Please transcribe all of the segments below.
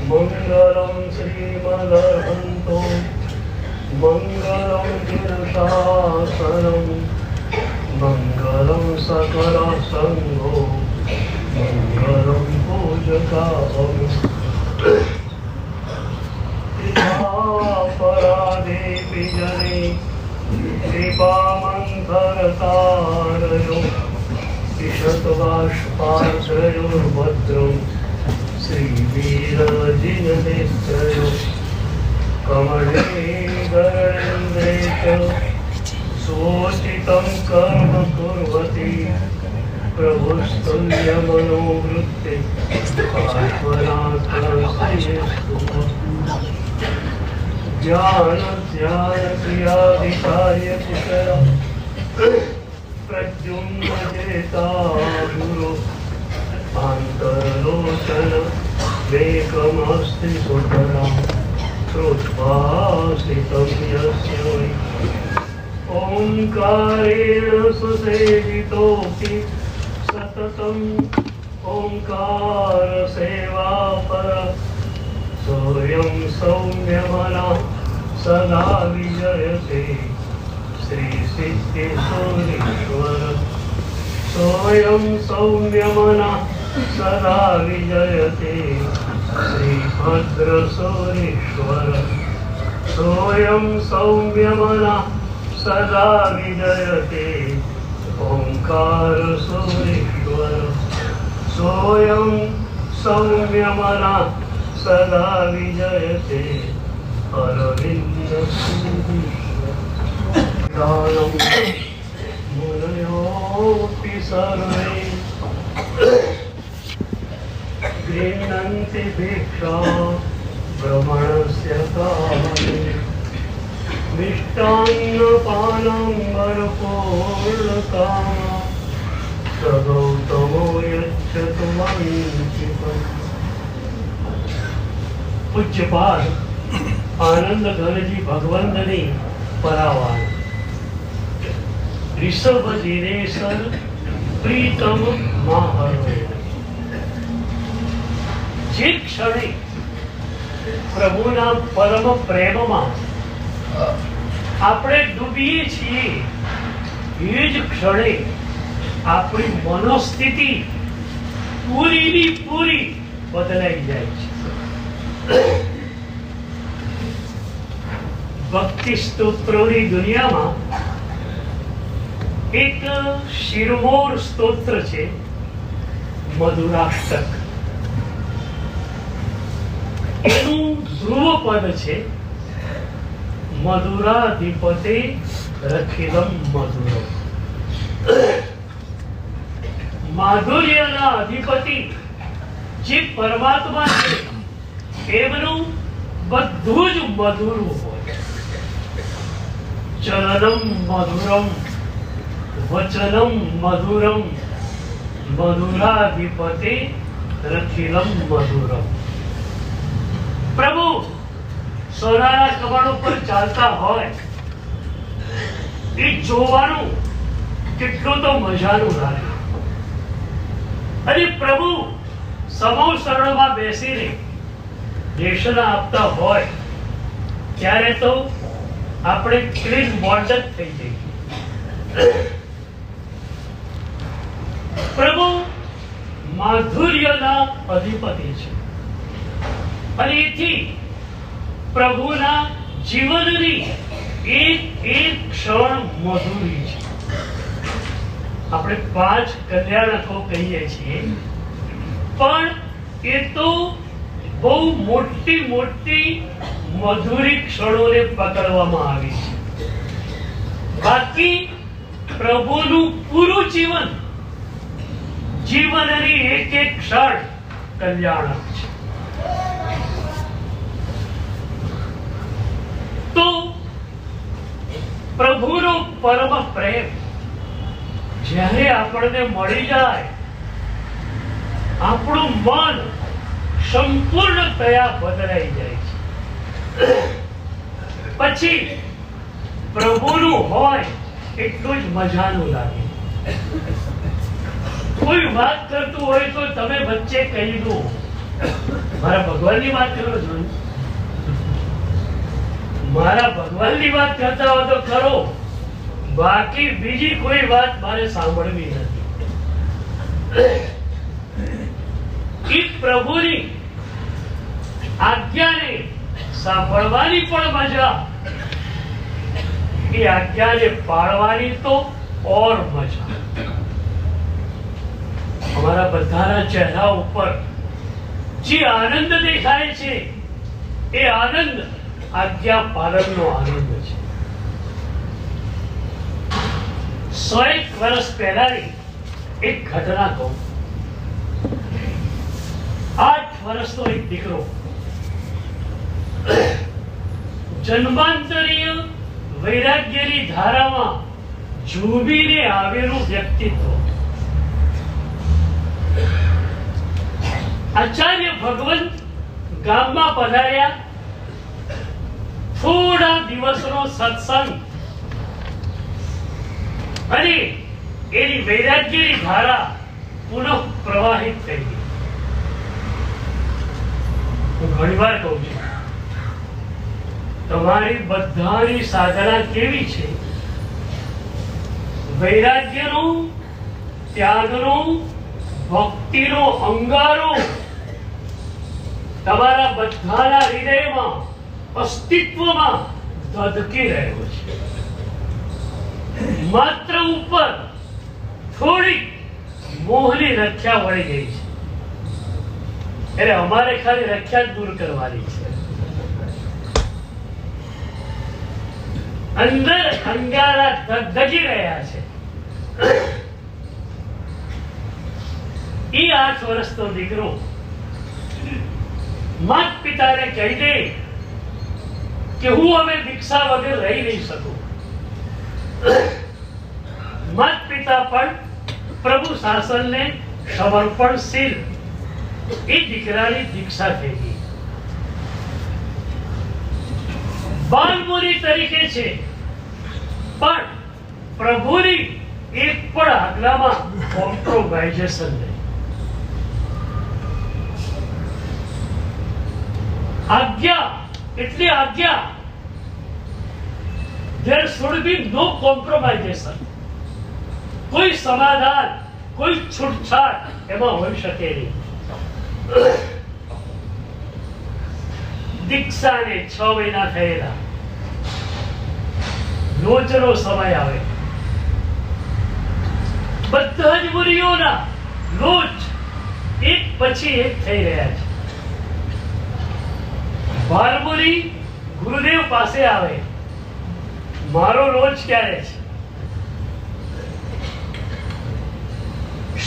मंगलम श्रीमदर्हंतो मंगलम गिरशासनम मंगलम सकल संगो मंगलम पूजकाम परादेवी जने कृपामन्थरतारयो ईशतवाष्पाश्रयोर्भद्रम् श्रीवीरजिननेत्रयो कमले गणेन्द्रे च सोचितं कर्म कुर्वति प्रभुस्तुल्यमनोवृत्ते ज्ञानध्यानक्रियाधिकार्य कुशल प्रद्युम्नजेता गुरु आन्तरलोचन वेकमस्ति सुतरां श्रुत्वास्थितं यस्य वै ओंकारेण सुसेवितोऽपि सततम् ओंकार सेवापर सोऽयं सौम्यमनः सदा विजयते श्रीसिद्धेश्वरेश्वर सोऽयं सौम्यमनः सदा विजयते श्रीभद्रसूरीश्वर सोऽयं सौम्यमनः सदा विजयते ओंकारसूरीश्वर सोऽयं सौम्यमनः सदा विजयते अरविन्दसूरीश्वर मुनयोऽपि सर्वे गृह्णन्ति भिक्षा भ्रमणस्य काले मिष्टान्नपानं वरपूर्णकामा स गौतमो यच्छतु वंचितम्। पूज्यपाद आनंद घनजी भगवंतनी परावार ऋषभ दिनेश्वर प्रीतम महाहरे જે ક્ષણે પ્રભુના પરમ પ્રેમમાં આપણે ડૂબીએ છીએ એ જ ક્ષણે આપણી મનોસ્થિતિ પૂરીની પૂરી બદલાઈ જાય છે. ભક્તિ સ્તોત્રોની દુનિયામાં એક શિરમોર સ્તોત્ર છે મધુરાષ્ટક. એનું ધ્રુવ પદ છે મધુરાધિપતે રખિલમ મધુરમ. માધુર્યના અધિપતિ જે પરમાત્મા છે એમનું બધું જ મધુર હોય. ચલનમ મધુરમ વચનમ મધુરમ મધુરાધિપતે રખિલમ મધુરમ. પ્રભુ સોનાના કમળ ઉપર ચાલતા હોય એ જોવાનું કેટલું તો મજાનું લાગે. અને પ્રભુ સમૂહ શરણમાં બેસીને દેશના આપતા હોય ત્યારે તો આપણે ક્લીન બોન્ડ જ થઈ જઈએ. પ્રભુ માધુર્યના અધિપતિ છે અને એથી પ્રભુના જીવનની એક એક ક્ષણ મધુરી છે. આપણે 5 કલ્યાણકો કહીએ છીએ પણ એ તો બહુ મોટી મોટી મધુરી ક્ષણોને પકડવામાં આવી છે. બાકી પ્રભુનું પૂરું જીવન, જીવનની એક એક ક્ષણ કલ્યાણક છે. તો પ્રભુનો પરમ પ્રેમ જ્યારે આપણને મળી જાય, આપણું મન સંપૂર્ણતયા બદલાઈ જાય છે. પછી પ્રભુનું હોય એટલું જ મજાનું લાગે. કોઈ વાત કરતું હોય તો તમે વચ્ચે કહી દો, મારા ભગવાનની વાત કરો છો, મારા ભગવાનની વાત કરતા હો તો કરો, બાકી બીજી કોઈ વાત મારે સાંભળવી નથી. એ પ્રભુની આજ્ઞાને સાંભળવાની પણ મજા, એ આજ્ઞાને પાળવાની તો ઓર મજા. અમારા બધાના ચહેરા ઉપર જે આનંદ દેખાય છે, એ આનંદ આજ્ઞા પાલનનો આનંદ છે. 100 વર્ષ પહેલાની એક ઘટના કહું. 8 વર્ષનો એક દીકરો, જન્માંતરીય વૈરાગ્યની ધારામાં જોબીને આવેલું વ્યક્તિત્વ. આચાર્ય ભગવંત ગામમાં પધાર્યા. થોડા દિવસનો સત્સંગ અને એની વૈરાગ્યની ધારા પુનઃ પ્રવાહિત થઈ ગઈ. હું ઘણી વાર કહું છું, તમારી બધાની સાધના કેવી છે? વૈરાગ્યનો, ત્યાગનો, ભક્તિનો અંગારો તમારા બધાના હૃદયમાં, અસ્તિત્વમાં ધધકી રહ્યો છે. માત્ર ઉપર થોડી મોહની રખ્યા વળી ગઈ છે, એટલે અમારે ખાલી રખ્યા જ દૂર કરવાની છે. અંદર અંગારા ધગધગી રહ્યા છે. એ 8 વર્ષનો દીકરો માત પિતાને કહી દે કે હું હવે દીક્ષા વગર રહી નહીં શકું. માત પિતા પણ પ્રભુ શાસનને સમર્પણશીલ. એ દીકરાની દીક્ષા થઈ ગઈ. બાલમુનિ તરીકે છે, પણ પ્રભુની એક પણ આજ્ઞામાં કોમ્પ્રોમાઇઝેશન નહીં. આજ્ઞા એટલે આજ્ઞા. there should be no compromisation. કોઈ સમાધાન, કોઈ છૂટછાટ એમાં હોઈ શકે નહીં. દીક્ષાને 6 મહિના થયેલા. લોચનો સમય આવે, બધા જ મુનિઓના લોચ એક પછી એક થઈ રહ્યા છે. બાલમુનિ ગુરુદેવ પાસે આવે, મારો લોચ ક્યારે છે?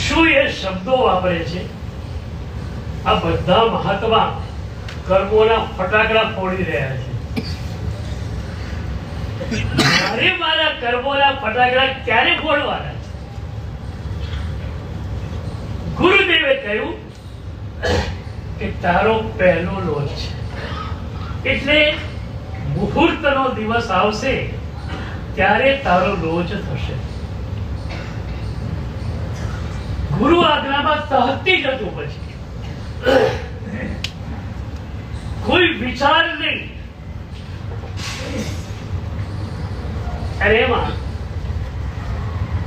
શું એ શબ્દો વાપરે છે? આ બધા મહાત્મા કર્મોના ફટાકડા ફોડી રહ્યા છે. મારે મારા કર્મોના ફટાકડા ક્યારે ફોડવાના છે? ગુરુદેવે કહ્યું કે તારો પહેલો લોચ છે, એટલે મુહૂર્તનો દિવસ આવશે ત્યારે તારો લોચ થશે. ગુરુ આજ્ઞામાં તહતી જતું, પછી કોઈ વિચાર નહીં. અને એમાં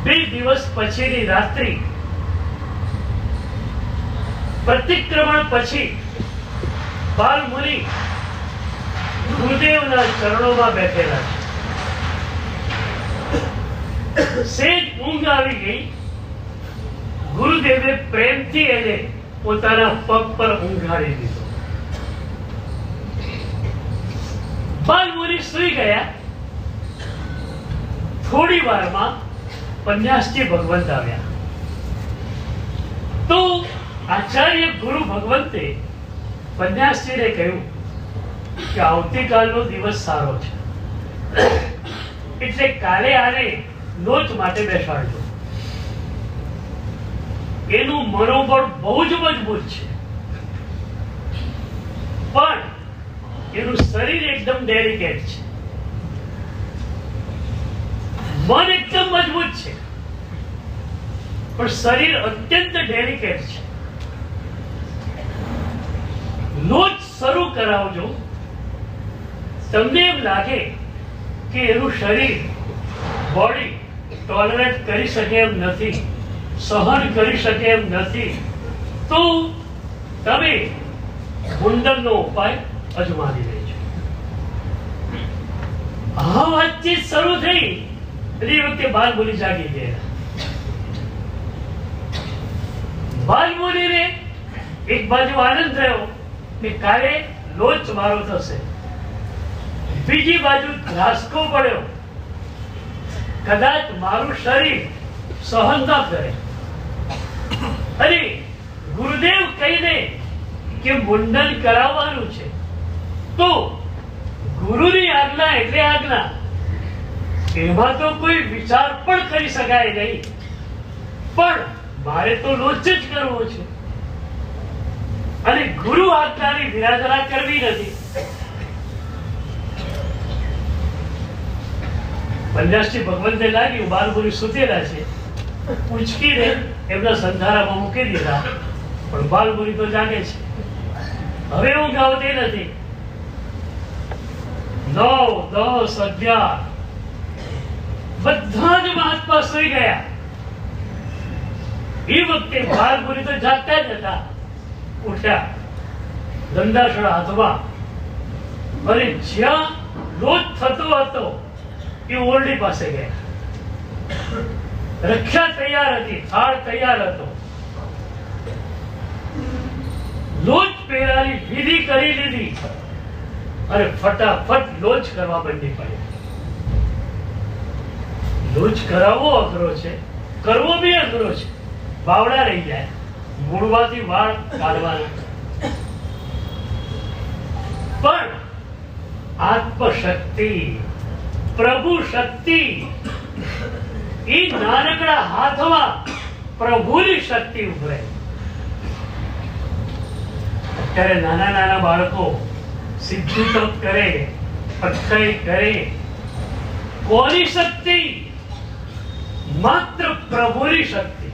2 દિવસ પછીની રાત્રિ, પ્રતિક્રમણ પછી બાલમુનિ ગુરુદેવના ચરણોમાં બેઠેલા છે. સેજ ઊંઘ આવી ગઈ. ગુરુદેવે પ્રેમથી એને પોતાના પગ પર ઊંઘાડી દીધો. બાલમુનિ સૂઈ ગયા. થોડી વારમાં પન્યાસજી ભગવંત આવ્યા. તો આચાર્ય ગુરુ ભગવંતે પન્યાસજીને કહ્યું કે આવતીકાલનો દિવસ સારો છે, એટલે કાલે આને લોચ માટે બેસાડજો. એનું મનોબળ બહુ જ મજબૂત છે, પણ એનું શરીર એકદમ ડેલિકેટ છે. મન એકદમ મજબૂત છે, પણ શરીર અત્યંત ડેલિકેટ છે. લોચ શરૂ કરાવજો. તમને એમ લાગે કે એનું શરીર બોડી ટોલરેટ કરી શકે એમ નથી, સહન કરી શકે એમ નથી, તો તમે મુંડનનો ઉપાય અજમાવી લેજો. આ વાતચીત શરૂ થઈ એ વખતે બાલમુનિ જાગી ગયા. બાલમુનિને એક બાજુ આનંદ થયો કે કાલે લોચ મારો થશે, બીજી બાજુ ધ્રાસકો પડ્યો કદાચ મારું શરીર સહન ન કરે. અરે ગુરુદેવ કહી દે કે મુંડન કરાવવાનું છે તો ગુરુની આજ્ઞા એટલે આજ્ઞા, એમાં તો કોઈ વિચાર પણ કરી શકાય નહીં. પણ મારે તો લોચ જ કરવો છે અને ગુરુ આજ્ઞાની વિરાધના કરવી નથી. પન્યાસજી ભગવંતે લાગ્યું બાલમુનિ સુતેલા છે, ઉચકીને એમના સંધારામાં મૂકી દીધા. પણ બાલમુનિ તો જાગે છે, હવે ઊંઘ આવતી નથી. 9, 10, 11 બધા જ મહાત્મા સૂઈ ગયા. એ વખતે બાલમુનિ તો જાગતા જ હતા. ઉઠ્યા, દંડાસળ હાથમાં, અને જ્યાં લોચ થતો હતો એ ઓરડી પાસે ગયા. રક્ષા તૈયાર હતી, થાળ તૈયાર હતો. લોચ પહેરાની વિધિ કરી લીધી અને ફટાફટ લોચ કરવા માંડી પડી. લોચ કરાવવો અઘરો છે, કરવો બી અઘરો છે. બાવડા રહી જાય, મૂળમાંથી વાળ કાઢવાના. પણ આત્મશક્તિ, પ્રભુ શક્તિ, એ નાનકડા હાથમાં પ્રભુની શક્તિ ઉભરે. અત્યારે નાના નાના બાળકો સિદ્ધિ તપ કરે, અટકાઈ કરે, કોની શક્તિ? માત્ર પ્રભુની શક્તિ.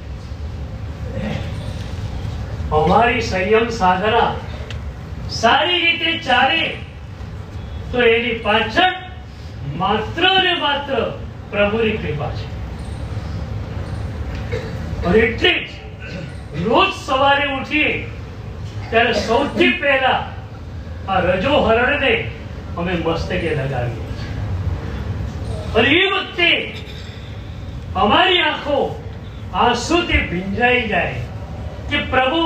અમારી સંયમ સાધના સારી રીતે ચાલે તો એની પાછળ માત્ર ને માત્ર પ્રભુની કૃપા છે. અને એટલે જ રોજ સવારે ઉઠીએ ત્યારે સૌથી પહેલા આ રજો હરણને અમે મસ્તકે લગાવીએ. અને એ વખતે અમારી આંખો આંસુથી ભીંજાઈ જાય કે પ્રભુ,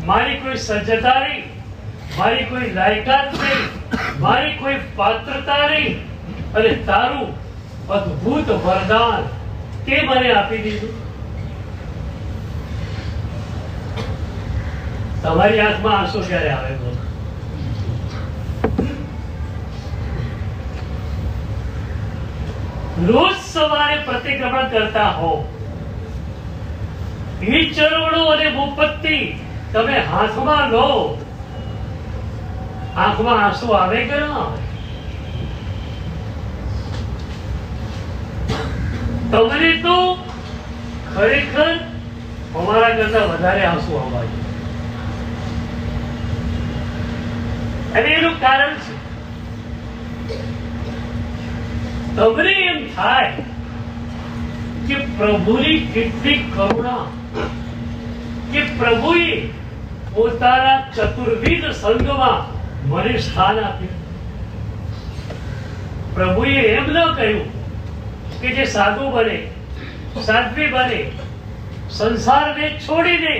મારી કોઈ સજ્જતા નહીં, મારી કોઈ લાયકાત નહીં, મારી કોઈ પાત્રતા નહીં, અને તારું અદ્ભુત વરદાન તે મને આપી દીધું. તમારી આંખમાં આંસુ ક્યારે આવે? રોજ સવારે પ્રતિક્રમણ કરતા હો, એ ચરણો અને મુપત્તિ તમે હાથમાં લો, આંખમાં આંસુ આવે કે ના આવે? તમને તો ખરેખર અમારા કરતા વધારે આંસુ આવવા જોઈએ. અને એનું કારણ છે, તમને એમ થાય કે પ્રભુની કેટલી કરુણા, કે પ્રભુએ પોતાના ચતુર્વિધ સંઘમાં મને સ્થાન આપ્યું. પ્રભુએ એમ ન કહ્યું કે જે સાધુ બને, સાધ્વી બને, સંસારને છોડી દે,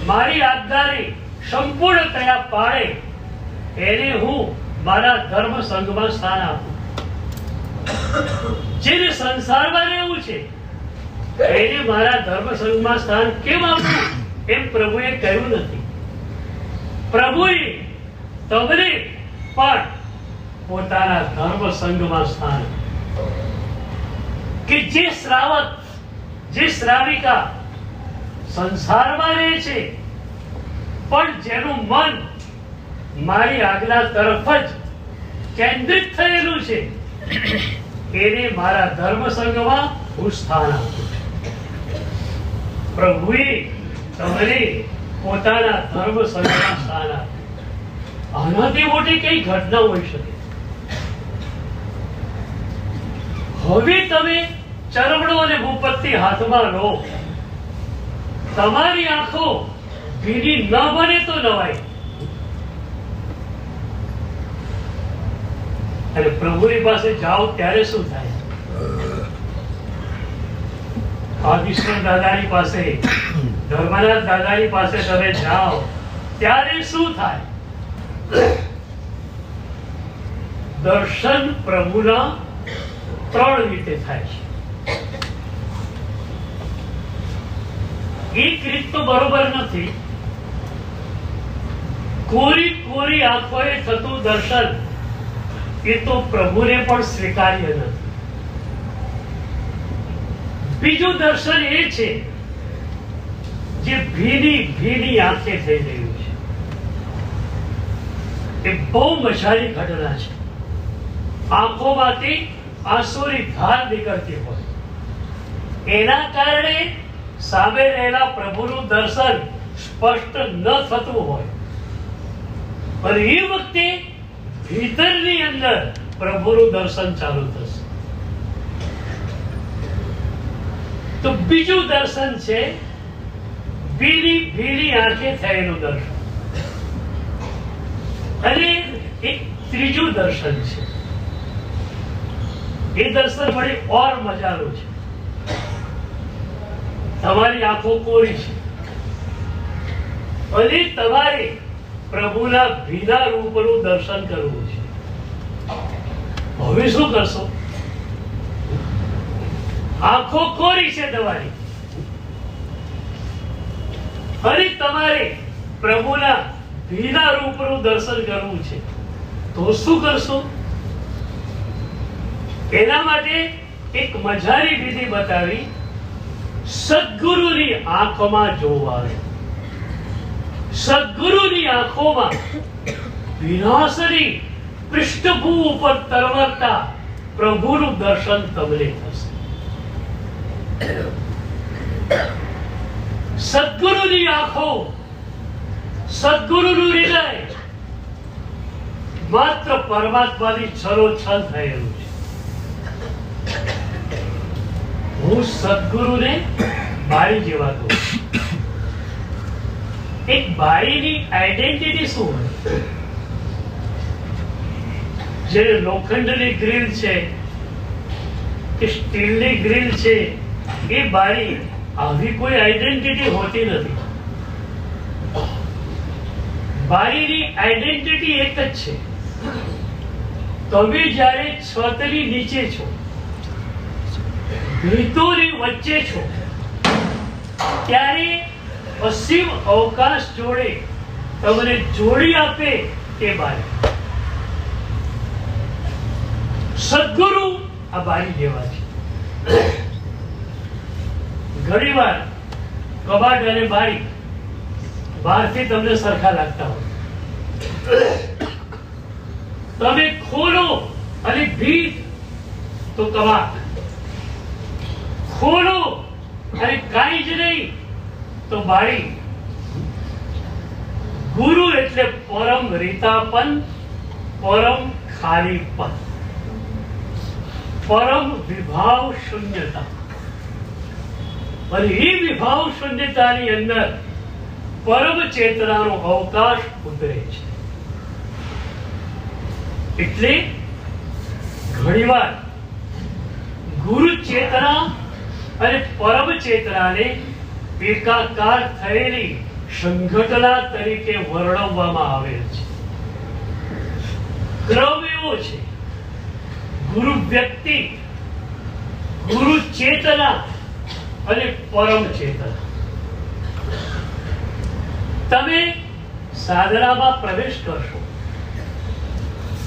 મારી આજ્ઞાને સંપૂર્ણતયા પાળે, એને હું મારા ધર્મ સંઘમાં સ્થાન આપું. જેને સંસારમાં રહેવું છે એને મારા ધર્મ સંઘમાં સ્થાન કેમ આપવું એમ પ્રભુએ કહ્યું નથી. પ્રભુએ તમને પણ પોતાના ધર્મ સંઘમાં સ્થાન, કે જે શ્રાવક, જે શ્રાવિકા સંસારમાં રહે છે પણ જેનું મન મારી આજ્ઞા તરફ જ કેન્દ્રિત થયેલું છે, એને મારા ધર્મ સંઘમાં હું સ્થાન આપું. પ્રભુએ તમને પોતાના ધર્મ સંઘમાં સ્થાન આપ્યું. આનાથી મોટી કઈ ઘટના હોઈ શકે? હવે તમે ચરમણો અને મુપત્તિ હાથમાં લો. તમારી આંખો ભીની ન બને તો નવાય. અને પ્રભુની પાસે જાઓ ત્યારે શું થાય? આદિશ્વર દાદાની પાસે, ધર્મનાથ દાદાની પાસે તમે જાઓ ત્યારે શું થાય? દર્શન પ્રભુના 3 રીતે થાય છે. એક રીત તો બરોબર નથી. કોરી કોરી આંખોએ થતું દર્શન એ તો પ્રભુને પણ સ્વીકાર્ય નથી. બીજું દર્શન એ છે જે ભીની ભીની આંખે થઈ રહ્યું છે. એ બહુ મજાની ઘટના છે. આંખોમાંથી આંસુની ધાર નીકળતી હોય, એના કારણે સામે રહેલા પ્રભુનું દર્શન સ્પષ્ટ ન થતું હોય, અને એ વખતે ભીતરની અંદર પ્રભુનું દર્શન ચાલુ થશે. તો બીજું દર્શન છે ભીની ભીની આંખે થયેલું દર્શન. અને એક ત્રીજું દર્શન છે. એ દર્શન બડી ઓર મજાનું છે. તમારી આંખો કોરી છે અને તમારે પ્રભુના ભીના રૂપનું દર્શન કરવું છે. હવે શું કરશો? આંખો કોરી છે તમારી અને તમારે પ્રભુના ભીના રૂપનું દર્શન કરવું છે, તો શું કરશો? એના માટે એક મજાની વિધિ બતાવી. સદગુરુની આંખમાં જોવાનું. સદગુરુની આંખોમાં વિનાશની પૃષ્ઠભૂમિ ઉપર તરવરતા પ્રભુનું દર્શન તમને થશે. સદગુરુની આંખો, સદગુરુનું હૃદય માત્ર પરમાત્માની છલોછલ થયેલું છે. હું સદગુરુને બાળી જેવા કહું. એક બાળીની આઈડેન્ટિટી શું હોય? જે લોખંડની ગ્રીલ છે કે સ્ટીલની ગ્રીલ છે, એ બાળી આવી કોઈ આઈડેન્ટિટી હોતી નથી. બાળીની આઈડેન્ટિટી એક જ છે. તમે જ્યારે છતની નીચે છો, ભીતોની વચ્ચે છો, ત્યારે અસીમ અવકાશ જોડે તમને જોડી આપે તે બારી. સદગુરુ આ બારી જેવા છે. ઘણી વાર કબાટ અને બારી બહારથી તમને સરખા લાગતા હોય. તમે ખોલો અને ભીત તો કબાટ, ખોલો અને કાંઈ જ નહીં તો બારી. ગુરુ એટલે પરમ રીતાપન, પરમ ખાલીપન, પરમ વિભાવ શૂન્યતા. અને એ વિભાવ શૂન્યતાની અંદર પરમ ચેતનાનો અવકાશ ઉતરે છે. એટલે ઘણીવાર ગુરુ ચેતના અને પરમ ચેતનાને એકાકાર થયેલી સંઘટના તરીકે વર્ણવવામાં આવેલ છે. ક્રમ એવો છે: ગુરુ વ્યક્તિ, ગુરુ ચેતના અને પરમ ચેતના. તમે સાધનામાં પ્રવેશ કરશો,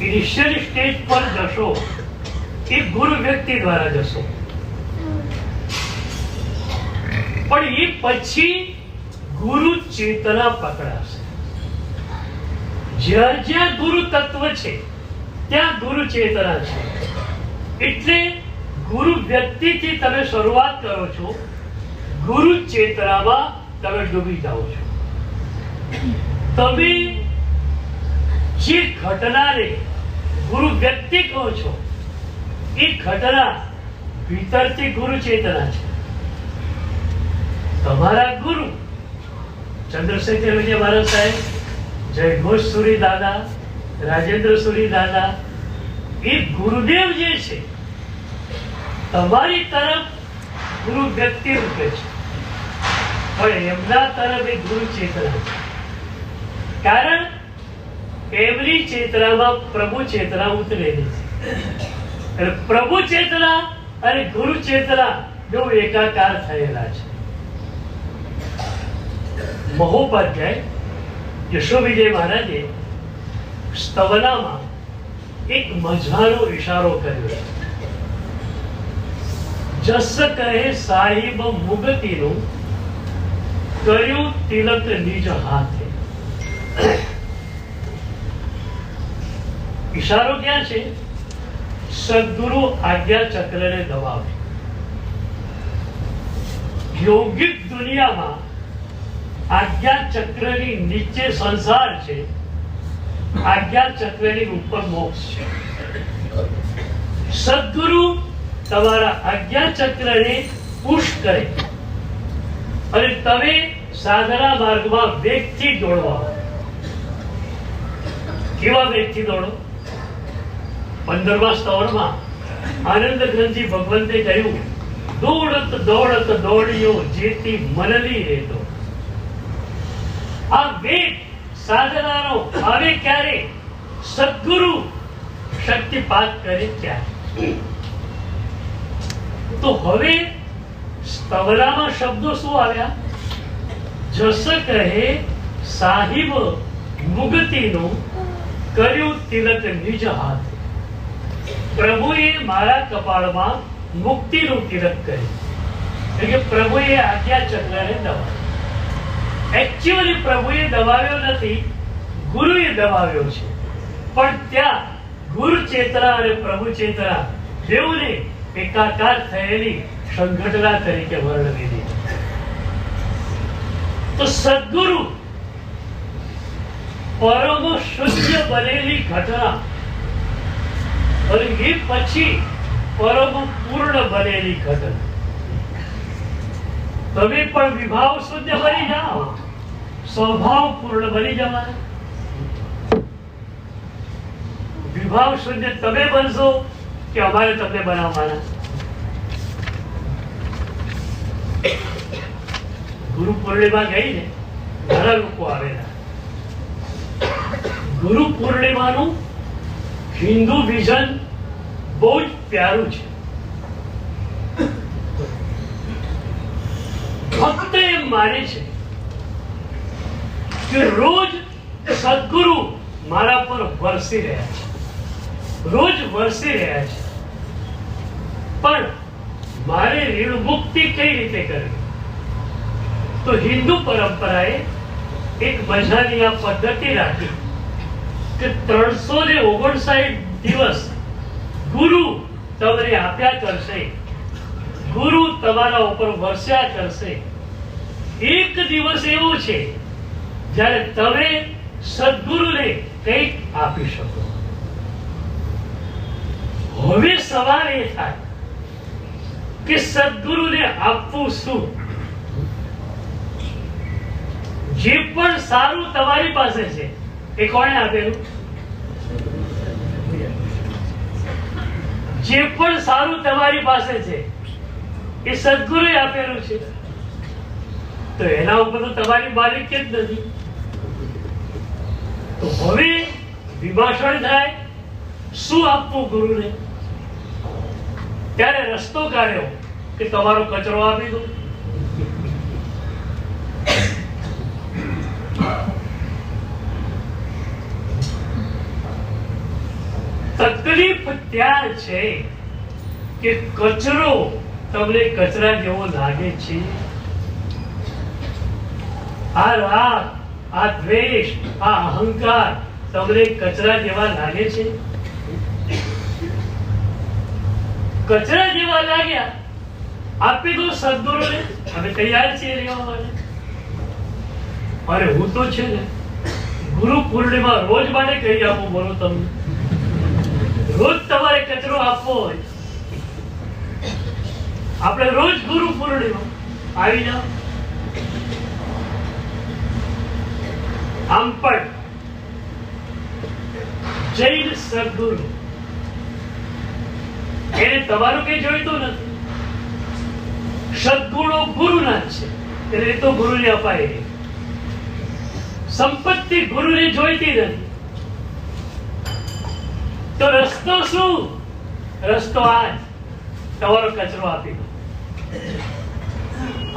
ઇનિશિયલ સ્ટેજ પર જશો, એ ગુરુ વ્યક્તિ દ્વારા જશો, પણ એ પછી ગુરુ ચેતના પકડાશે. જ્યાં જ્યાં ગુરુ તત્વ છે ત્યાં ગુરુ ચેતના છે. એટલે ગુરુ વ્યક્તિથી તમે શરૂઆત કરો છો, ગુરુ ચેતનામાં તમે ડૂબી જાઓ છો. તમે જે ઘટનાને ગુરુ વ્યક્તિ કહો છો, એ ઘટના ભીતરથી ગુરુ ચેતના છે. તમારા ગુરુ ચંદ્રશેખર વિજય મહારાજ સાહેબ, જય ઘોષ સુરી દાદા, રાજેન્દ્ર સુરી દાદા, એ ગુરુદેવ જે છે તમારી તરફ ગુરુ વ્યક્તિ રૂપે છે, પણ એમના તરફ એ ગુરુ ચેતના છે. કારણ એમની ચેતનામાં પ્રભુ ચેતના ઉતરેલી છે. પ્રભુ ચેતના અને ગુરુ ચેતના જો એકાકાર થયેલા છે. મહોપાધ્યાય યશો વિજય મહારાજે સ્તવનામાં એક મજાનો ઈશારો કર્યો. જસ કહે સાહિબ મુગતીનું કર્યું તિલક નિજ હાથે. ઈશારો ક્યાં છે? સદગુરુ આજ્ઞા ચક્રને દબાવે. યોગિક દુનિયામાં આજ્ઞા ચક્રની નીચે સંસાર છે, આજ્ઞા ચક્રની ઉપર મોક્ષ છે. સદગુરુ તમારા આજ્ઞા ચક્રને પુશ કરે અને તમે સાધના માર્ગમાં વેગથી દોડવા. કેવા વેગથી દોડો? 15મા સ્તવનમાં આનંદ ગ્રંથિ ભગવંતે કહ્યું, દોડત દોડત દોડ્યો જેથી મનલી રહેતો. આ વેગ સાધનાનો આવે ક્યારે? સદગુરુ શક્તિપાત કરે ત્યારે. તો હવે સ્તવનામાં શબ્દો શું આવ્યા? જસ કહે સાહિબ મુગતીનું કર્યું તિલક નિજ હાથ. પ્રભુએ મારા કપાળમાં મુક્તિનું તિલક કર્યું. એટલે કે પ્રભુએ આજ્ઞા ચક્રને દબાવ્યું. એકચ્યુઅલી પ્રભુએ દબાવ્યો નથી, ગુરુએ દબાવ્યો છે. પણ ત્યાં ગુરુ ચેતના અને પ્રભુ ચેતના બેઉને એકાકાર થયેલી સંઘટના તરીકે વર્ણવી દીધી. તો સદગુરુ પરમ શુદ્ધ બનેલી ઘટના અને એ પછી પરમ પૂર્ણ બનેલી ઘટના. તમે પણ વિભાવ શુદ્ધ બની જાઓ, સ્વભાવ પૂર્ણ બની જવાના. વિભાવ શુદ્ધ તમે બનશો કે અમારે તમને બનાવવાના? ગુરુ પૂર્ણિમા ગઈ ને, ઘણા લોકો આવેલા. ગુરુ પૂર્ણિમાનું હિન્દુ વિઝન બહુ જ પ્યારું છે. ભક્ત એમ માને છે કે રોજ સદગુરુ મારા પર વરસી રહ્યા છે, રોજ વરસી રહ્યા છે. પણ મારે ઋણ મુક્તિ કઈ રીતે કરવી? તો હિન્દુ પરંપરાએ એક મજાની આ પદ્ધતિ રાખી કે 359 દિવસ ગુરુ તમને આપ્યા કરશે, ગુરુ તમારા ઉપર વરસ્યા કરશે. એક દિવસ એવો છે જ્યારે તમે સદગુરુને કંઈક આપી શકો. હવે સવાલ એ થાય કે સદગુરુને આપવું શું? જે પણ સારું તમારી પાસે છે એ કોણે આપેલું? જે પણ સારું તમારી પાસે છે એ સદગુરુએ આપેલું છે. તો એના ઉપર તો તમારી માલિક જ નથી. તો હવે વિભાષણ થાય, શું આપવું ગુરુને? ત્યારે રસ્તો કાઢ્યો કે તમારો કચરો આપી દો. તકલીફ ત્યાં છે કે કચરો તમને કચરા જેવો લાગે છે. આ રાગ, આ દ્વેષ, આ અહંકાર તમને કચરા જેવા લાગે છે. કચરા જેવા લાગ્યા, આપી દો સદગુરુને, અમે તૈયાર છીએ લેવા માટે. અરે હું તો છે ને ગુરુ પૂર્ણિમા રોજ માટે કહી આપું. બોલો તમને રોજ તમારે કચરો આપવો હોય, આપણે રોજ ગુરુ પૂર્ણિમા આવી જાઓ. આમ પણ જૈન સદગુરુ એને તમારું કઈ જોઈતું નથી. સદગુણો ગુરુના જ છે, એટલે તો ગુરુને અપાય. સંપત્તિ ગુરુને જોઈતી નથી. તો રસ્તો શું? રસ્તો આજ તમારો કચરો આપી દો.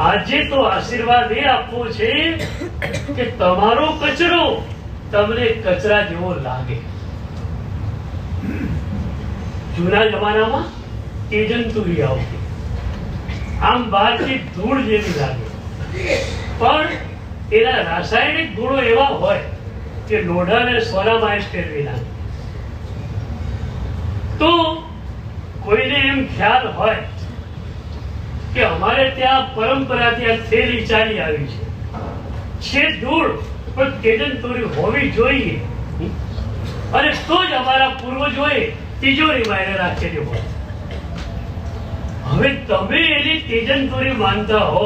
આજે તો આશીર્વાદ એ આપવો છે કે તમારો કચરો તમને કચરા જેવો લાગે. જૂના જમાનામાં તેજંતુરી આવતી, આમ બહારથી ધૂળ જેવી લાગે, પણ એના રાસાયણિક ગુણો એવા હોય કે લોઢાને સોનામાં ફેરવી નાખે. તો કોઈને એમ ખ્યાલ હોય કે અમારે ત્યાં પરંપરાથી આ થેલી ચાલી આવી છે ધૂળ, પણ તેજંતુરી હોવી જોઈએ, અને તો જ અમારા પૂર્વજોએ તિજોરીમાં એને રાખેલી હોય. હવે તમે એની તેજંતુરી માનતા હો,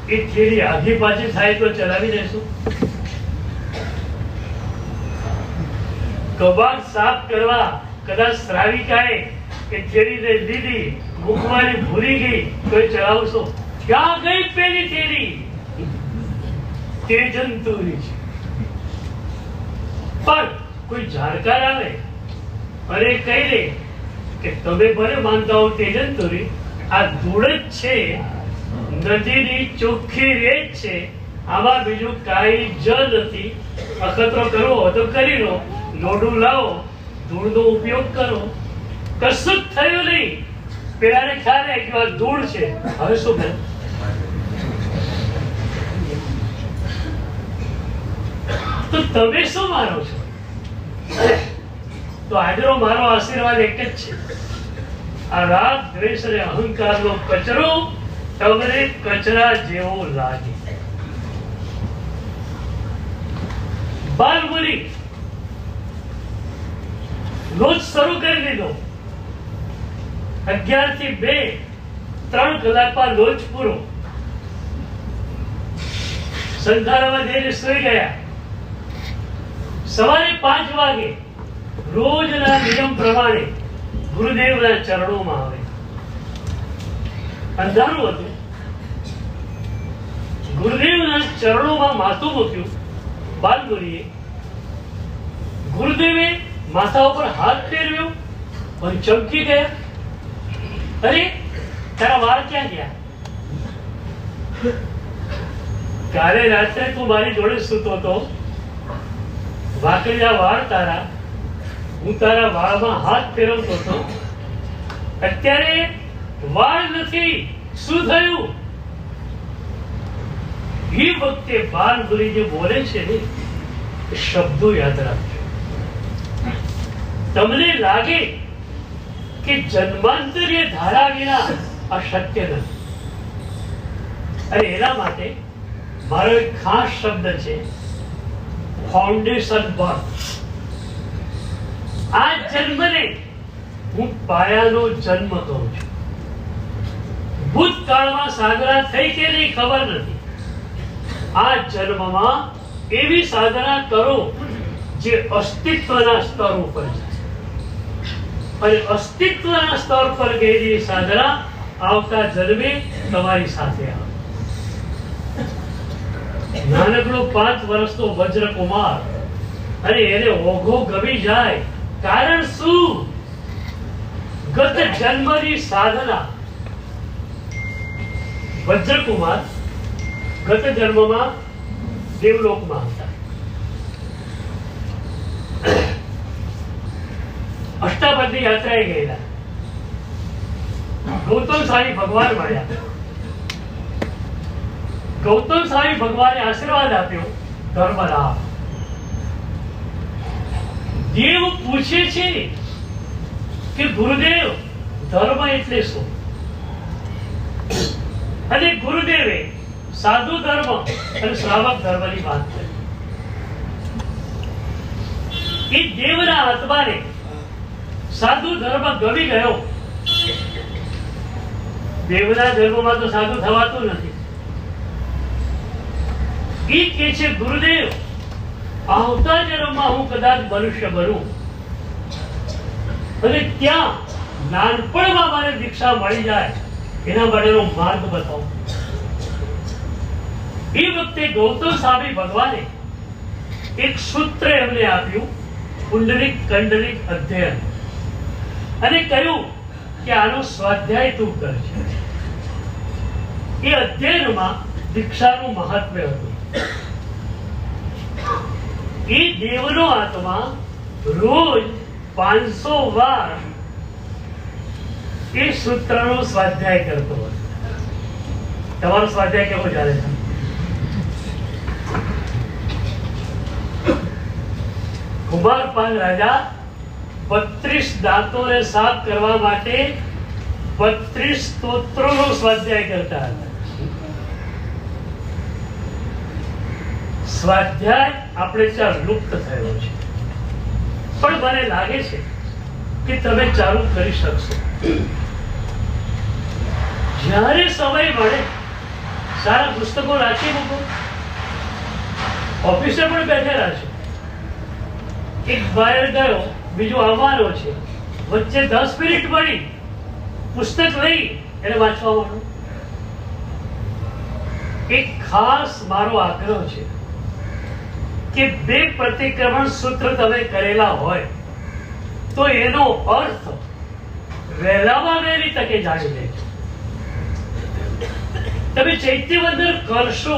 એ થેલી આઘી પાછી થાય તો ચલાવી દેશો? કબાટ સાફ કરવા કદાચ શ્રાવિકાએ એ થેલીને લીધી, મૂકવાની ભૂલી ગઈ તો એ ચલાવશો? ક્યાં ગઈ પેલી થેલી? તેજંતુરી છે. પણ કોઈ જાણકાર આવે અને કહી દે કે તમે ભલે માનતા હો તેજંતુરી, આ ધૂળ જ છે, નદીની ચોખ્ખી રેત છે, આમાં બીજું કાંઈ જ નથી. અખતરો કરવો હોય તો કરી લો, લોઢું લાવો, ધૂળનો ઉપયોગ કરો, કશું જ થયું નહીં. પેલાને ખ્યાલ આવે કે આ ધૂળ છે, હવે શું કરે? તો તમે શું માનો છો? તો આજનો મારો આશીર્વાદ એક જ છે, આ રાગ, દ્વેષ અને અહંકારનો કચરો તમને કચરા જેવો લાગે. બાલમુનિ રોજ શરૂ કરી દીધો. 11 થી 2 3 કલાકમાં રોજ પૂરો. સંધારામાં જઈને સુઈ ગયા. સવારે 5 વાગે રોજના નિયમ પ્રમાણે ગુરુદેવના ચરણોમાં આવે. અંધારું હતું, ગુરુદેવના ચરણોમાં માથું મૂક્યું. બાલમુનિએ ગુરુદેવે માથા ઉપર હાથ ફેરવ્યો અને ચમકી ગયા. અરે તારા વાળ ક્યાં ગયા? કાલે રાત્રે તું મારી જોડે સૂતો હતો, વાકડિયા વાળ તારા, હું તારા વાળમાં હાથ ફેરવતો હતો, અત્યારે વાળ નથી, શું થયું? એ વખતે બાલમુનિ જે બોલે છે ને, એ શબ્દો યાદ રાખજો. તમને લાગે કે જન્માંતરીય ધારા વિના આ શક્ય નથી, અને એના માટે મારો એક ખાસ શબ્દ છે, ફાઉન્ડેશન બર્થ. આ જન્મને હું પાયાનો જન્મ કહું છું. ભૂતકાળમાં સાધના થઈ કે નહીં ખબર નથી, આ જન્મમાં એવી સાધના કરો જે અસ્તિત્વના સ્તર ઉપર જાય, અને અસ્તિત્વના સ્તર પર ગયેલી સાધના આવતા જન્મે તમારી સાથે આવે. નાનકડો 5 વર્ષનો વજ્રકુમાર, અને એને ઓઘો ગમી જાય. કારણ શું? ગત જન્મની સાધના વજ્રકુમાર ગત જન્મમાં દેવલોકમાં હતા. અષ્ટાપદની યાત્રાએ ગયેલા. ગૌતમ સ્વામી ભગવાન મળ્યા. ગૌતમ સ્વામી ભગવાને આશીર્વાદ આપ્યો, ધર્મ લાભ. દેવ પૂછે છે કે ગુરુદેવ ધર્મ એટલે શું? અને ગુરુદેવે સાધુ ધર્મ અને શ્રાવક ધર્મની વાત કરી. એ દેવના આત્માને સાધુ ધર્મ ગમી ગયો. દેવના ધર્મમાં તો સાધુ થવાતું નથી. એ કે છે ગુરુદેવ, આવતા જન્મમાં હું કદાચ મનુષ્ય બનું અને ત્યાં નાનપણમાં મારે દીક્ષા મળી જાય એના માટેનો માર્ગ બતાવો. એ વખતે ગૌતમ સ્વામી ભગવાને એક સૂત્ર એમને આપ્યું, પુંડલિક કંડલિક અધ્યયન, અને કહ્યું કે આનો સ્વાધ્યાય તું કરજે. એ અધ્યયનમાં દીક્ષાનું મહાત્મ્ય હતું. એ દેવનો આત્મા રોજ 500 વાર એ સૂત્રનો સ્વાધ્યાય કરતો હતો. તમારો સ્વાધ્યાય કેવો ચાલે છે? કુમારપાલ રાજા 32 દાંતોને સાફ કરવા માટે 32 સ્તોત્રોનો સ્વાધ્યાય કરતા હતા. સ્વાધ્યાય આપણે ત્યાં લુપ્ત થયો છે, પણ મને લાગે છે કે તમે ચાલુ કરી શકશો. જ્યારે સમય મળે સારા પુસ્તકો રાખી મૂકો. ઓફિસે પણ બેઠેલા છે. એક બહાર ગયો, બીજો આવવાનો છે, વચ્ચે 10 મિનિટ મળી, પુસ્તક લઈ એને વાંચવા માંડો. એક ખાસ મારો આગ્રહ છે કે 2 પ્રતિક્રમણ સૂત્ર તમે કરેલા હોય તો એનો અર્થ વહેલામાં વહેલી તકે જાણી લેજો. તમે ચૈત્યવંદન કરશો,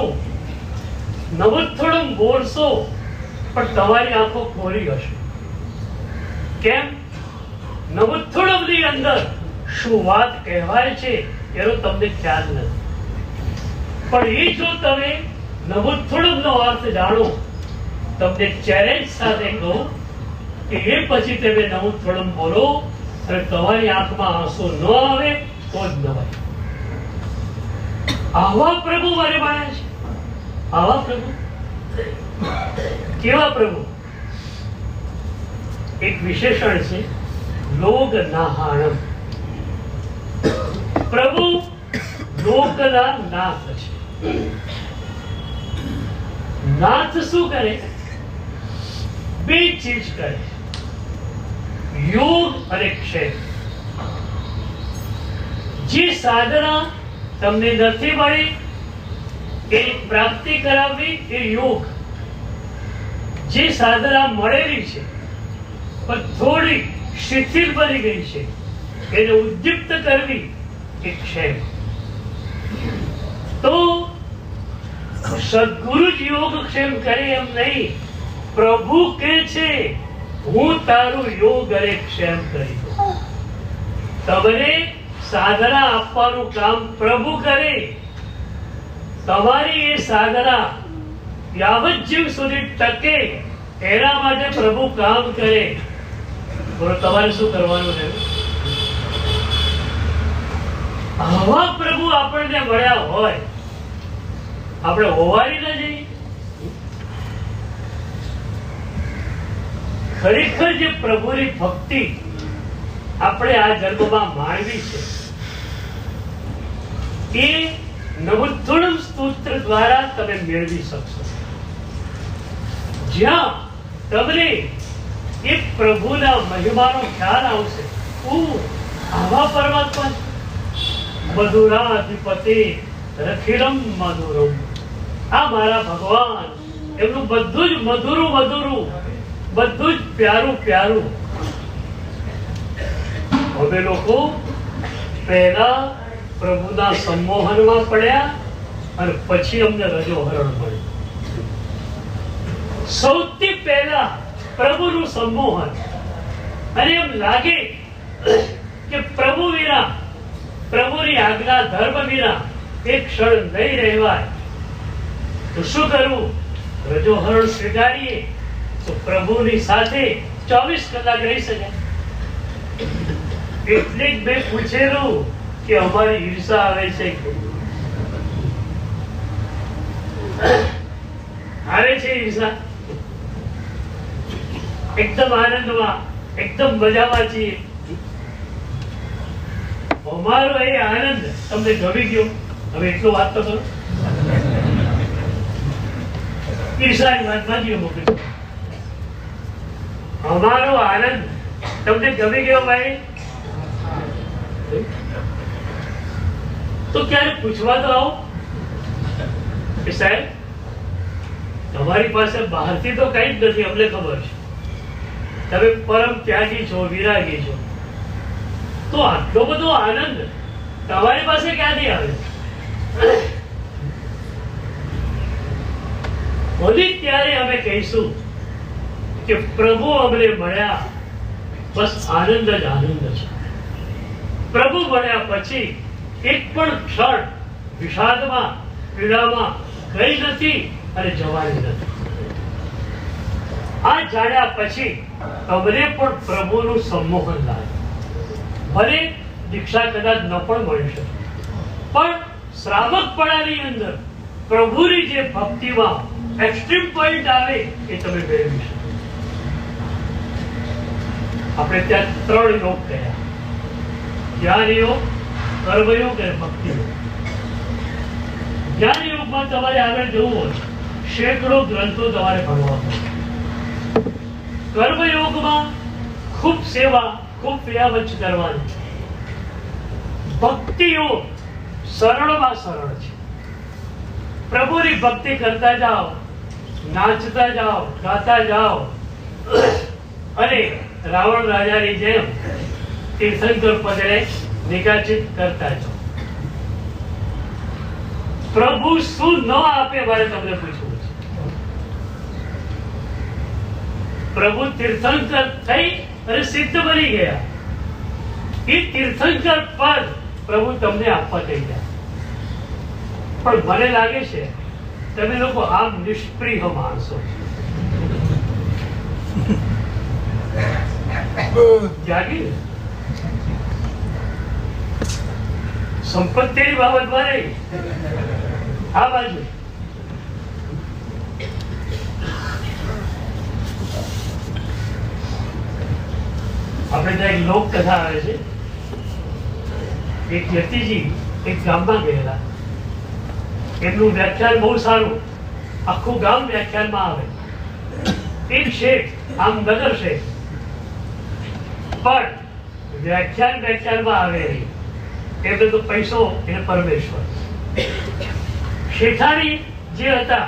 નવોત્થોડમ બોલશો, પણ તમારી આંખો ખોરી હશે. કેમ? નવોત્થોડમની અંદર શું વાત કહેવાય છે એનો તમને ખ્યાલ નથી. પણ એ જો તમે નવોત્થોડમનો અર્થ જાણો, તમને ચેલેન્જ સાથે કહું કે એ પછી તમે નવોત્થોડમ બોલો અને તમારી આંખમાં આંસુ ન આવે તો જ નવાય. આવા પ્રભુ મારે માન્યા છે. આવા પ્રભુ. કેવા પ્રભુ? એક વિશેષણ છે, લોક નાહાણમ. પ્રભુ લોકના નાથ છે. નાથ શું કરે? 2 ચીજ કરે, યોગ અને ક્ષેમ. જે સાધના તમને નથી મળી એની પ્રાપ્તિ કરાવવી એ યોગ. જે સાધના મળેલી છે પણ થોડી શિથિલ બની ગઈ છે એને ઉદ્દીપ્ત કરવી એ ક્ષેમ. તો સદગુરુ જ યોગ ક્ષેમ કરે એમ નહીં. પ્રભુ કહે છે હું તારું યોગ અને ક્ષેમ કરી દઉં. તમને સાધના આપવાનું કામ પ્રભુ કરે. તમારી એ સાધના યાવત જીવ સુધી ટકે એના માટે પ્રભુ કામ કરે. બોલો તમારે શું કરવાનું છે? આવા પ્રભુ આપણને મળ્યા હોય આપણે હોવારી ન જઈએ. ખરેખર જે પ્રભુની ભક્તિ આપણે આ જન્મમાં માણવી છે એ નવોત્થોડમ સ્તોત્ર દ્વારા તમે મેળવી શકશો. જ્યાં તમને એ પ્રભુના મહિમાનો ખ્યાલ આવશે. આવા પરમાત્મા મધુરાધિપતિ રખિરમ મધુરમ. આ મારા ભગવાન, એમનું બધું જ મધુરું મધુરું, બધું જ પ્યારું પ્યારું. અમે લોકો પહેલા પ્રભુના સંમોહનમાં પડ્યા અને પછી અમને રજોહરણ મળ્યું. સૌથી પહેલા પ્રભુનું સંમોહન. અને એમ લાગે કે પ્રભુ વિના, પ્રભુની આજ્ઞા ધર્મ વિના એક ક્ષણ નહીં રહેવાય, તો શું કરવું? રજોહરણ સ્વીકારીએ તો પ્રભુની સાથે 24 કલાક રહી શકાય. એટલે જ મેં પૂછેલું કે અમારી ઈર્ષા આવે છે, આવે છે ઈર્ષા? એકદમ આનંદમાં, એકદમ મજામાં છીએ. અમારો એ આનંદ તમને ગમી ગયો? હવે એટલો વાત તો કરો. ઈર્ષાની વાત માંગીઓ મોકલી. અમારો આનંદ તમને ગમી ગયો ભાઈ? તો ક્યારે પૂછવા તો આવો કે સાહેબ તમારી પાસે બહારથી તો કઈ જ નથી, અમને ખબર છે તમે પરમ ત્યાગી છો, વિરાગી છો, તો આટલો બધો આનંદ તમારી પાસે ક્યાંથી આવે? બધી ત્યારે અમે કહીશું કે પ્રભુ અમને મળ્યા, બસ આનંદ જ આનંદ છે. પ્રભુ મળ્યા પછી એક પણ ક્ષણ વિષાદમાં, પીડામાં ગઈ નથી અને જવાની નથી. આ જાણ્યા પછી અમને પણ પ્રભુનું સંમોહન લાગે. ભલે દીક્ષા કદાચ ન પણ મળી શકે, પણ શ્રાવકપણાની અંદર પ્રભુની જે ભક્તિમાં એક્સ્ટ્રીમ પોઈન્ટ આવે એ તમે મેળવી શકો. આપણે ત્યાં 3 યોગ કયા: જ્ઞાન યોગ, કર્મયોગ અને ભક્તિ યોગ. જ્ઞાન યોગમાં તમારે આગળ જવું હોય, સેંકડો ગ્રંથો તમારે ભણવા પડે. કર્મયોગમાં ખૂબ સેવા, ખૂબ ક્રિયાવંચ કરવાની. ભક્તિ યોગ સરળમાં સરળ છે. પ્રભુની ભક્તિ કરતા જાઓ, નાચતા જાઓ, ગાતા જાઓ અને રાવણ રાજાની જેમ તીર્થંકર પદને નિકાચિત કરતા જાઓ. પ્રભુ શું ન આપે મારે તમને પૂછવું છે. પ્રભુ તીર્થંકર થઈ અને સિદ્ધ બની ગયા. એ તીર્થંકર પદ પ્રભુ તમને આપવા થઈ ગયા. પણ મને લાગે છે તમે લોકો આમ નિષ્પ્રિય માણસો જાગી. સંપત્તિની બાબતમાં નહીં, આ બાજુ આપણે ત્યાં એક લોક કથા આવે છે. એક યતિજી એક ગામમાં ગયેલા. એમનું વ્યાખ્યાન બહુ સારું, આખું ગામ વ્યાખ્યાનમાં આવે. એક શેઠ, આમ નગર શેઠ, પણ વ્યાખ્યાનમાં આવે નહીં. એમને તો પૈસો એને પરમેશ્વર. શેઠાણી જે હતા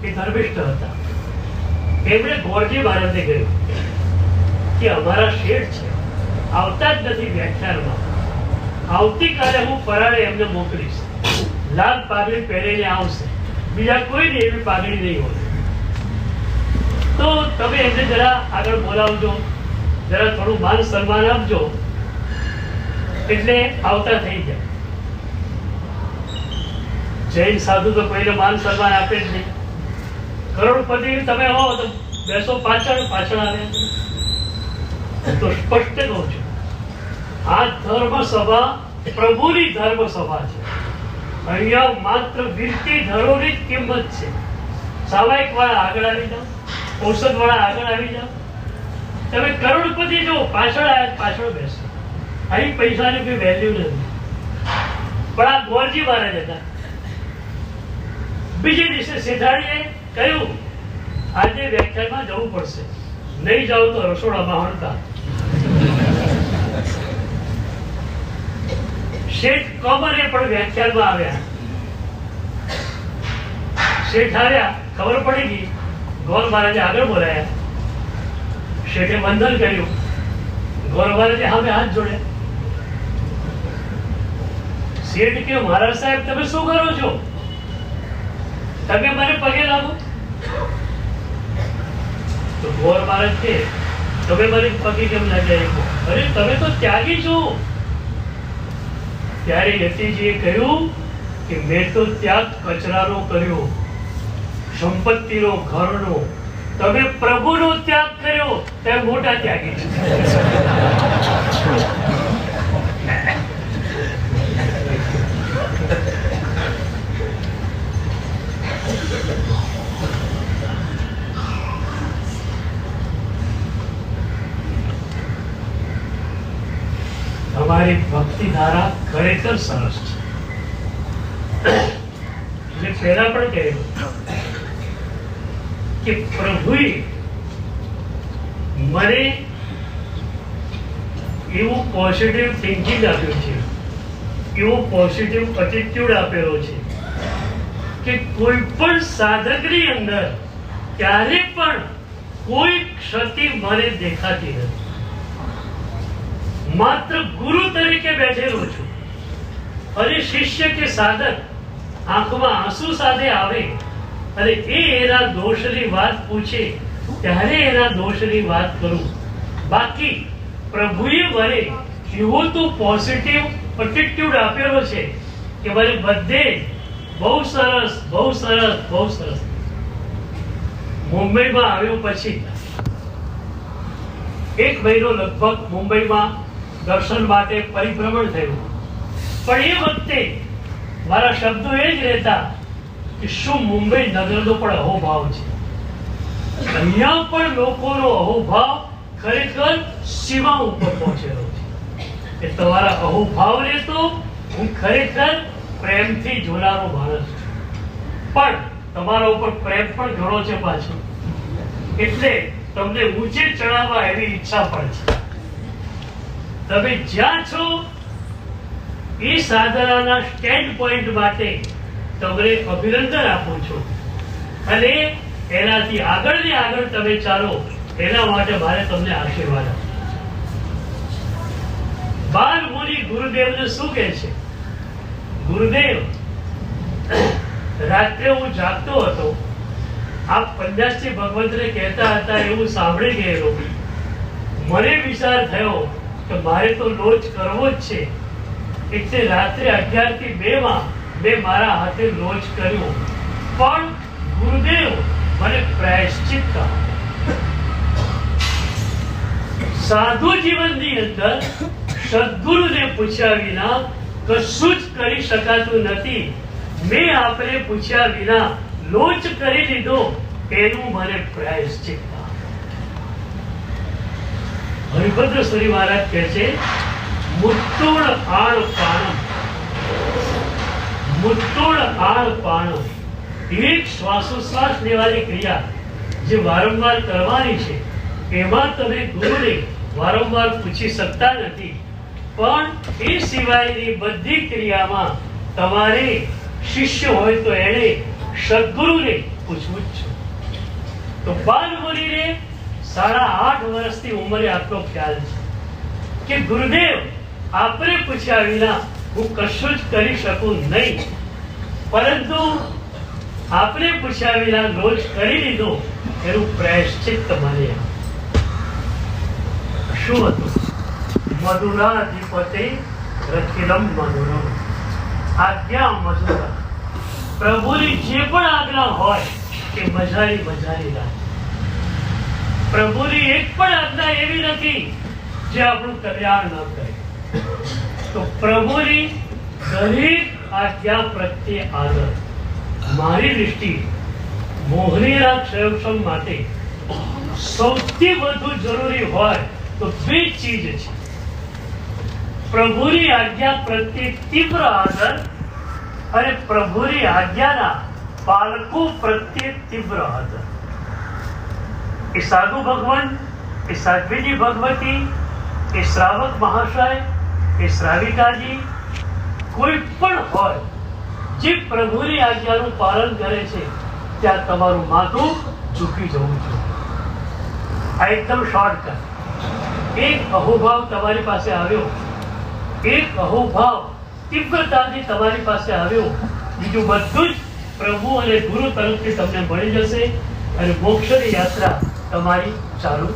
એ ધર્મિષ્ઠ હતા. એમણે ગોરજી મહારાજને કહ્યું કે અમારા શેઠ છે, આવતા જ નથી વ્યાખ્યાનમાં. આવતીકાલે હું પરાળે એમને મોકલીશ, લાલ પાઘડી પહેરીને આવશે, બીજા કોઈને એવી પાઘડી નહીં હોય. તો તમે એમને જરા આગળ બોલાવજો, જરા થોડું માન સન્માન આપજો, એટલે આવતા થઈ જાય. જૈન સાધુ તો કોઈને માન સન્માન આપે જ નહીં. કરોડપતિ તમે હો તો બેસો પાછળ આવે. તો સ્પષ્ટ કહું છું, આ ધર્મ સભા પ્રભુની ધર્મ સભા છે. અહીંયા માત્ર વીરતી ધરોની જ કિંમત છે. સામાયિક વાળા આગળ આવી જાઓ, ઔષધ વાળા આગળ આવી જાઓ. તમે કરોડપતિ જો પાછળ બેસો. અહીં પૈસાની કોઈ વેલ્યુ નથી. પણ આ ગોરજી મહારાજ હતા. બીજે દિવસે શેઠાણીએ કહ્યું આજે વ્યાખ્યાનમાં જવું પડશે, નહીં જાવ તો રસોડામાં હણતા. શેઠ કોમરે પણ વ્યાખ્યાનમાં આવ્યા. શેઠ આવ્યા, ખબર પડી ગઈ, ગોર મહારાજે આગળ બોલાયા. શેઠે વંદન કર્યું, ગોરવાલાજી સામે હાથ જોડે. શેઠ કે મહારાજ સાહેબ તમે શું કરો છો? તમે મને પગે લાગો. તો ગોર મહારાજ કે તમે મને પગે કેમ લાગ્યા? અરે તમે તો ત્યાગી છો. ત્યારે યતિજીએ કહ્યું કે મેં તો ત્યાગ કચરાનો કર્યો, સંપત્તિનો, ઘરનો. તમે પ્રભુનો ત્યાગ કર્યો, તમે મોટા ત્યાગી છો. તમારી ભક્તિ ધારા ખરેખર સરસ છે. જે પહેલા પણ કહ્યું કે પ્રભુએ મને એવું પોઝિટિવ થિંકિંગ આપ્યું છે, એવો પોઝિટિવ એટીટ્યુડ આપેલો છે કે કોઈ પણ સાધકની અંદર ક્યારે પણ કોઈ ક્ષતિ મને દેખાતી નથી. માત્ર ગુરુ તરીકે બેઠેલો છું અને શિષ્ય કે સાધક આંખમાં આંસુ સાથે આવે અને એ એના દોષની વાત પૂછે ત્યારે એના દોષની વાત કરું. બાકી પ્રભુએ મને એવો તો પોઝિટિવ એટીટ્યુડ આપેલો છે કે મને બધે બહુ સરસ, બહુ સરસ, બહુ સરસ. મુંબઈમાં આવ્યો પછી 1 મહિનો લગભગ મુંબઈમાં દર્શન માટે પરિભ્રમણ થયું. પણ એ વખતે મારા શબ્દો એ જ રહેતા કે શું મુંબઈ નગરનો પણ અહોભાવ છે. અહીંયા પણ લોકોનો અહોભાવ ખરેખર સીમા ઉપર પહોંચેલો છે. એ તમારા અહોભાવને તો હું ખરેખર પ્રેમથી જોનારો માણસ છું, પણ તમારા ઉપર પ્રેમ પણ ઘણો છે પાછો, એટલે તમને ઊંચે ચડાવવા એવી ઈચ્છા પણ છે. તમે જ્યાં છો એ સાધનાના સ્ટેન્ડ પોઈન્ટ માટે તમને અભિનંદન આપું છું અને એનાથી આગળ ને આગળ તમે ચાલો એના માટે મારે તમને આશીર્વાદ આપો. બાલ મુનિ ગુરુદેવને શું કહે છે? ગુરુદેવ, રાત્રે હું જાગતો હતો, આપ પંજાબી ભગવંતને કહેતા હતા એવું સાંભળી ગયેલો. મને વિચાર થયો કે મારે તો લોચ કરવો જ છે, એટલે રાત્રે 11 થી 2 માં મેં મારા હાથે લોચ કર્યો. પણ ગુરુદેવ મને પ્રાયશ્ચિત કહો. સાધુ જીવનની અંદર સદગુરુને પૂછ્યા વિના કશું જ કરી શકાતું નથી. મેં આપને પૂછ્યા વિના લોચ કરી લીધો, એનું મને પ્રાયશ્ચિત કહો. હરિભદ્ર સ્વામી મહારાજ કહે છે, મુત્તોડ આળ પાણમ, મુત્તોડ આળ પાણમ. એક શ્વાસોશ્વાસ લેવાની ક્રિયા જે વારંવાર કરવાની છે, એમાં તમે ગુરુને વારંવાર પૂછી શકતા નથી, પણ એ સિવાયની બધી ક્રિયામાં તમારે શિષ્ય હોય તો એને સદગુરુને પૂછવું જ છે. તો બાલ મુનિને 8.5 વર્ષની ઉંમરે આટલો ખ્યાલ છે કે ગુરુદેવ આપને પૂછ્યા વિના હું કશું જ કરી શકું નહીં, પરંતુ આપને પૂછ્યા વિના લોચ કરી લીધો, એનું પ્રાયશ્ચિત્ત મને શું હતું? મધુરાધિપતે રખિલમ મધુરમ, આજ્ઞા મધુરા. પ્રભુની જે પણ આજ્ઞા હોય એ મજાની મજાની લાગે. પ્રભુની એક પણ આજ્ઞા એવી નથી જે આપણું કલ્યાણ ન કરે. તો પ્રભુની દરેક આજ્ઞા પ્રત્યે આદર. મારી દૃષ્ટિ મોહનીના ક્ષયક્ષમ માટે સૌથી વધુ જરૂરી હોય તો 2 ચીજ છે: પ્રભુની આજ્ઞા પ્રત્યે તીવ્ર આદર અને પ્રભુની આજ્ઞાના બાળકો પ્રત્યે તીવ્ર આદર. એ સાધુ ભગવાન, એ સાધ્વીજી ભગવતી, એ શ્રાવક મહાશય, એ શ્રાવિકાજી, કોઈ પણ હોય જે પ્રભુની આજ્ઞાનું પાલન કરે છે, ત્યાં તમારું માથું ઝૂકી જવું જોઈએ. આ એકદમ શોર્ટકટ. એક અહોભાવ તમારી પાસે આવ્યો, એક અહોભાવ તીવ્રતાથી તમારી પાસે આવ્યો, બીજું બધું જ પ્રભુ અને ગુરુ તરફથી તમને મળી જશે અને મોક્ષની યાત્રા તમારી ચાલુ